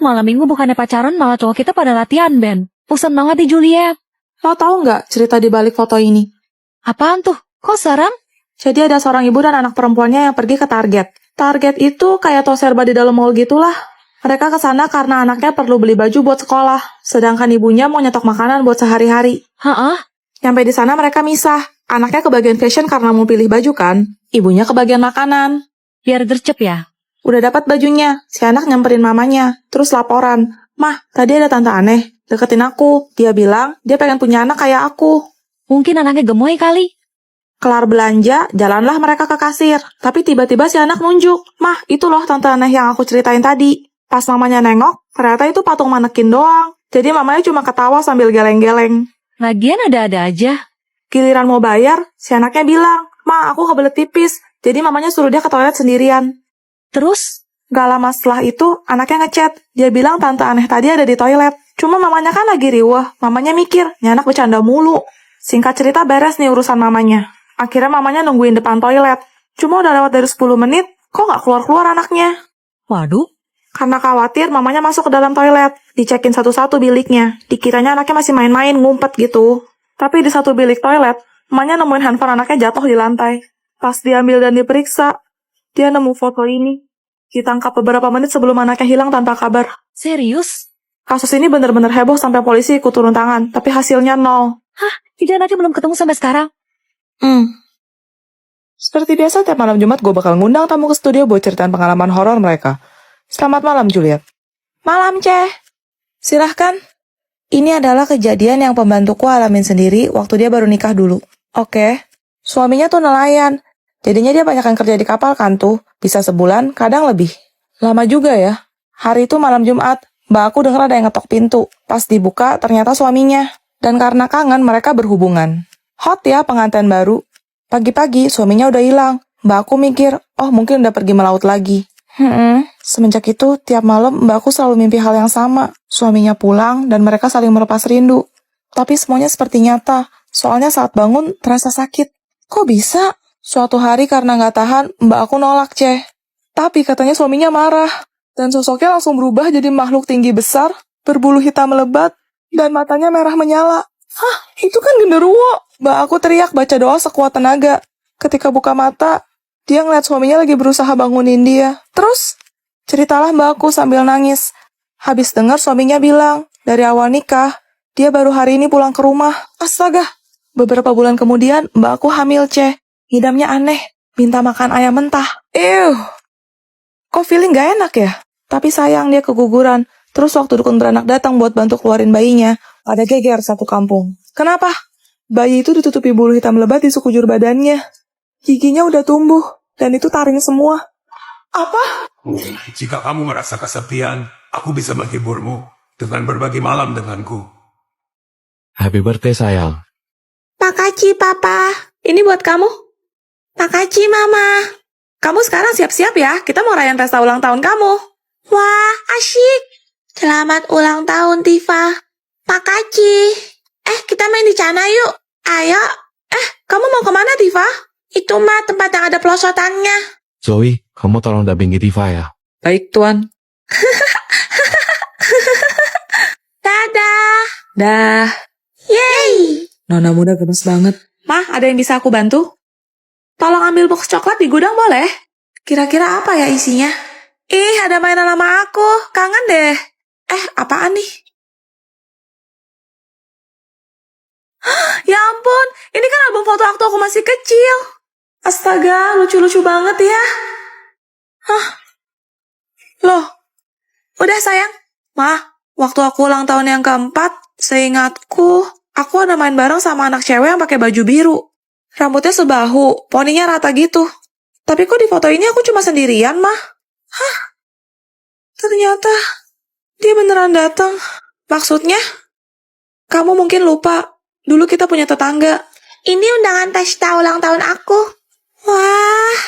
Malam minggu bukannya pacaran, malah cowok kita pada latihan band. Pusing banget di Juliet. Lo tahu nggak cerita di balik foto ini? Apaan tuh? Kok serem? Jadi ada seorang ibu dan anak perempuannya yang pergi ke Target. Target itu kayak toko serba di dalam mall gitulah. Mereka ke sana karena anaknya perlu beli baju buat sekolah, sedangkan ibunya mau nyetok makanan buat sehari-hari. Sampai di sana mereka misah. Anaknya ke bagian fashion karena mau pilih baju kan, ibunya ke bagian makanan. Biar gercep ya? Udah dapat bajunya, si anak nyamperin mamanya, terus laporan. Mah, tadi ada tante aneh, deketin aku. Dia bilang, dia pengen punya anak kayak aku. Mungkin anaknya gemoy kali. Kelar belanja, jalanlah mereka ke kasir. Tapi tiba-tiba si anak nunjuk. Mah, itu loh tante aneh yang aku ceritain tadi. Pas mamanya nengok, ternyata itu patung manekin doang. Jadi mamanya cuma ketawa sambil geleng-geleng. Lagian ada-ada aja. Giliran mau bayar, si anaknya bilang, Ma, aku kebelet pipis. Jadi mamanya suruh dia ke toilet sendirian. Terus? Gak lama setelah itu, anaknya ngechat. Dia bilang tante aneh tadi ada di toilet. Cuma mamanya kan lagi riweh. Mamanya mikir, ini anak bercanda mulu. Singkat cerita beres nih urusan mamanya. Akhirnya mamanya nungguin depan toilet. Cuma udah lewat dari 10 menit, kok gak keluar-keluar anaknya? Waduh. Karena khawatir, mamanya masuk ke dalam toilet. Dicekin satu-satu biliknya. Dikiranya anaknya masih main-main, ngumpet gitu. Tapi di satu bilik toilet, mamanya nemuin handphone anaknya jatuh di lantai. Pas diambil dan diperiksa, dia nemu foto ini. Ditangkap beberapa menit sebelum anaknya hilang tanpa kabar. Serius? Kasus ini benar-benar heboh sampai polisi ikut turun tangan, tapi hasilnya nol. Jadi anaknya belum ketemu sampai sekarang? Seperti biasa, tiap malam Jumat gue bakal ngundang tamu ke studio buat ceritain pengalaman horor mereka. Selamat malam, Juliet. Malam, Ceh. Silahkan. Ini adalah kejadian yang pembantuku alamin sendiri waktu dia baru nikah dulu. Oke. Suaminya tuh nelayan. Jadinya dia banyak yang kerja di kapal kan tuh. Bisa sebulan, kadang lebih. Lama juga ya. Hari itu malam Jumat, mbak aku denger ada yang ngetok pintu. Pas dibuka, ternyata suaminya. Dan karena kangen, mereka berhubungan. Hot ya pengantin baru. Pagi-pagi, suaminya udah hilang. Mbak aku mikir, oh mungkin udah pergi melaut lagi. Semenjak itu, tiap malam mbak aku selalu mimpi hal yang sama. Suaminya pulang, dan mereka saling melepas rindu. Tapi semuanya seperti nyata. Soalnya saat bangun, terasa sakit. Kok bisa? Suatu hari karena nggak tahan, mbak aku nolak, Ceh. Tapi katanya suaminya marah. Dan sosoknya langsung berubah jadi makhluk tinggi besar, berbulu hitam lebat, dan matanya merah menyala. Itu kan genderuwo. Mbak aku teriak baca doa sekuat tenaga. Ketika buka mata, dia ngeliat suaminya lagi berusaha bangunin dia. Terus, ceritalah mbak aku sambil nangis. Habis dengar suaminya bilang, dari awal nikah, dia baru hari ini pulang ke rumah. Astaga. Beberapa bulan kemudian, mbak aku hamil, Ceh. Hidamnya aneh, minta makan ayam mentah. Kok feeling gak enak ya? Tapi sayang dia keguguran. Terus waktu dukun beranak datang buat bantu keluarin bayinya, ada geger satu kampung. Kenapa? Bayi itu ditutupi bulu hitam lebat di sekujur badannya. Giginya udah tumbuh, dan itu taring semua. Apa? Jika kamu merasa kesepian, aku bisa menghiburmu dengan berbagi malam denganku. Happy birthday sayang. Makasih papa. Ini buat kamu. Makasih mama. Kamu sekarang siap-siap ya, kita mau rayain pesta ulang tahun kamu. Wah, asyik. Selamat ulang tahun, Tifa. Makasih. Kita main di sana yuk. Ayo. Kamu mau kemana, Tifa? Itu mah tempat yang ada pelosotannya. Zoe, kamu tolong dampingi Tifa ya. Baik, Tuan. Dadah. Dah. Yeay. Nona muda gemes banget. Mah, ada yang bisa aku bantu? Tolong ambil box coklat di gudang boleh? Kira-kira apa ya isinya? Ada mainan lama aku. Kangen deh. Apaan nih? Ya ampun, ini kan album foto waktu aku masih kecil. Astaga, lucu-lucu banget ya. Loh, udah sayang. Ma, waktu aku ulang tahun yang keempat, seingatku, aku ada main bareng sama anak cewek yang pakai baju biru. Rambutnya sebahu, poninya rata gitu. Tapi kok di foto ini aku cuma sendirian, Mah? Ternyata dia beneran datang. Maksudnya, kamu mungkin lupa. Dulu kita punya tetangga. Ini undangan pesta ulang tahun aku. Wah.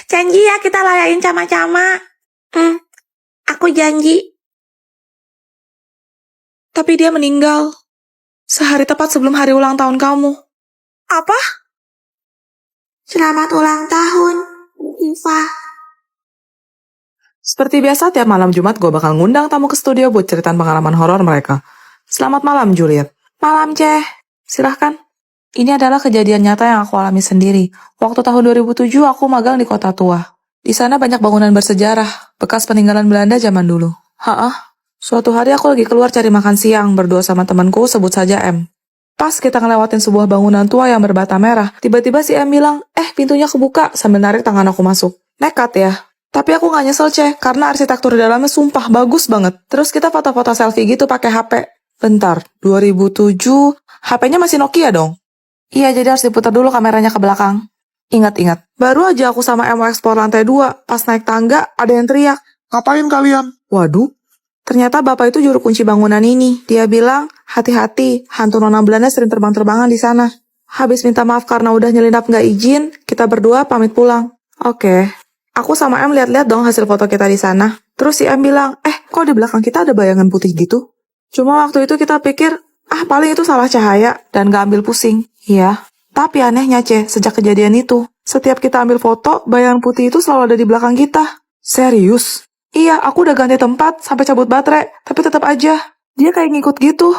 Janji ya kita layain sama-sama. Aku janji. Tapi dia meninggal. Sehari tepat sebelum hari ulang tahun kamu. Apa? Selamat ulang tahun, Tifa. Seperti biasa, tiap malam Jumat gue bakal ngundang tamu ke studio buat ceritain pengalaman horor mereka. Selamat malam, Juliet. Malam, Ceh. Silahkan. Ini adalah kejadian nyata yang aku alami sendiri. Waktu tahun 2007, aku magang di kota tua. Di sana banyak bangunan bersejarah, bekas peninggalan Belanda zaman dulu. Suatu hari aku lagi keluar cari makan siang, berdua sama temanku, sebut saja M. Pas kita ngelewatin sebuah bangunan tua yang berbata merah, tiba-tiba si M bilang, pintunya kebuka, sambil narik tangan aku masuk. Nekat ya. Tapi aku gak nyesel, Ceh, karena arsitektur di dalamnya sumpah bagus banget. Terus kita foto-foto selfie gitu pakai HP. Bentar, 2007, HP-nya masih Nokia dong? Iya, jadi harus diputar dulu kameranya ke belakang. Ingat-ingat, baru aja aku sama M explore lantai 2, pas naik tangga, ada yang teriak. Ngapain kalian? Waduh, ternyata bapak itu juru kunci bangunan ini. Dia bilang, hati-hati, hantu nona Belanda sering terbang-terbangan di sana. Habis minta maaf karena udah nyelinap gak izin, kita berdua pamit pulang. Oke. Aku sama M lihat-lihat dong hasil foto kita di sana. Terus si M bilang, kok di belakang kita ada bayangan putih gitu? Cuma waktu itu kita pikir, paling itu salah cahaya, dan gak ambil pusing. Iya. Tapi anehnya, Ceh, sejak kejadian itu, setiap kita ambil foto, bayangan putih itu selalu ada di belakang kita. Serius? Iya, aku udah ganti tempat sampai cabut baterai, tapi tetap aja. Dia kayak ngikut gitu.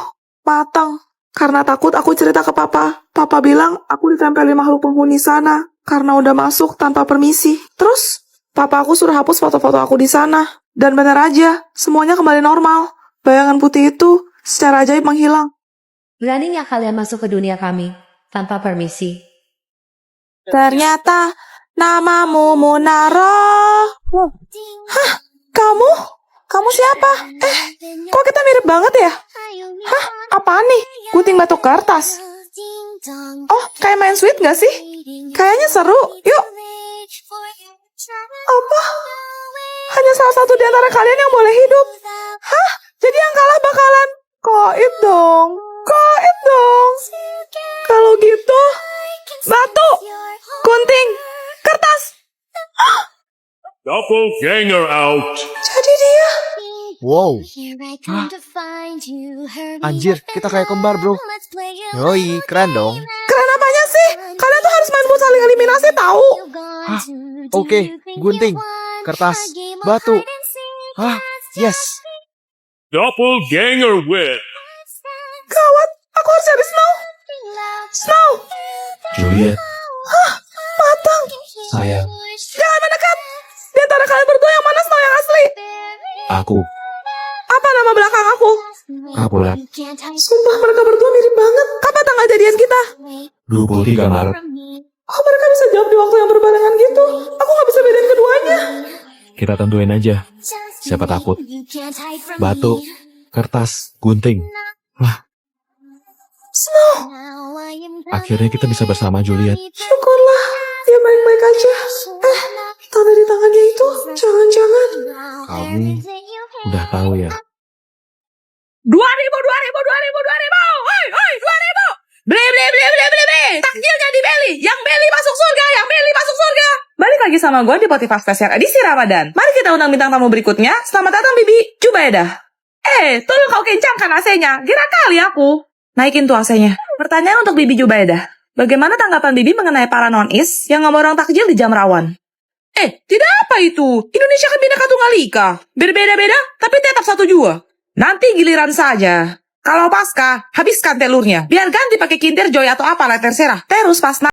Matang. Karena takut aku cerita ke papa. Papa bilang aku ditempeli makhluk penghuni sana karena udah masuk tanpa permisi. Terus, papa aku suruh hapus foto-foto aku di sana. Dan benar aja, semuanya kembali normal. Bayangan putih itu secara ajaib menghilang. Beraninya kalian masuk ke dunia kami tanpa permisi. Ternyata namamu Munaro. Hah? Kamu? Kamu siapa? Kok kita mirip banget ya? Hah? Apaan nih? Gunting batu kertas? Oh, kayak main sweet gak sih? Kayaknya seru. Yuk. Apa? Hanya salah satu di antara kalian yang boleh hidup. Hah? Jadi yang kalah bakalan koit dong. Koit dong. Kalau gitu, batu, gunting, kertas. Doppelganger out. Jadi dia. Wow. Anjir, kita kayak kembar, bro. Yoi, keren dong. Keren apanya sih? Kalian tuh harus main buat saling eliminasi tahu. Hah? Oke, gunting, kertas, batu. Hah? Yes. Doppelganger win. Gawat, aku harus cari Snow. Snow. Juliet, Matang. sayang, Jangan mendekat. Di antara kalian berdua yang mana Snow yang asli? aku, Apa nama belakang aku? Kapulat, Sumpah mereka berdua mirip banget. Kapan tanggal jadian kita? 23 Maret. Oh, mereka bisa jawab di waktu yang berbarengan gitu. Aku gak bisa bedain keduanya. Kita tentuin aja. Siapa takut? Batu, kertas, gunting. Wah, Snow. akhirnya kita bisa bersama, Juliet. Syukurlah. Dia baik-baik aja. Tanda di tangannya itu. Jangan-jangan. Kamu udah tahu ya? 2000. Hoi, 2000. Beli. Takjilnya di Beli. Yang Beli masuk surga. Balik lagi sama gue di Spotify Special edisi Ramadan. Mari kita undang bintang tamu berikutnya. Selamat datang Bibi Jubaedah. Tolong kau kencangkan AC-nya. Kira kali aku. Naikin tuh AC-nya. Pertanyaan untuk Bibi Jubaedah. Bagaimana tanggapan Bibi mengenai para non-is yang nggak mau orang takjil di jam rawan? Tidak apa itu. Indonesia kan Bhinneka Tunggal Ika. Berbeda-beda, tapi tetap satu jua. Nanti giliran saja. Kalau pasca, habiskan telurnya. Biar ganti pakai kintir, joy atau apa lah terserah. Terus pas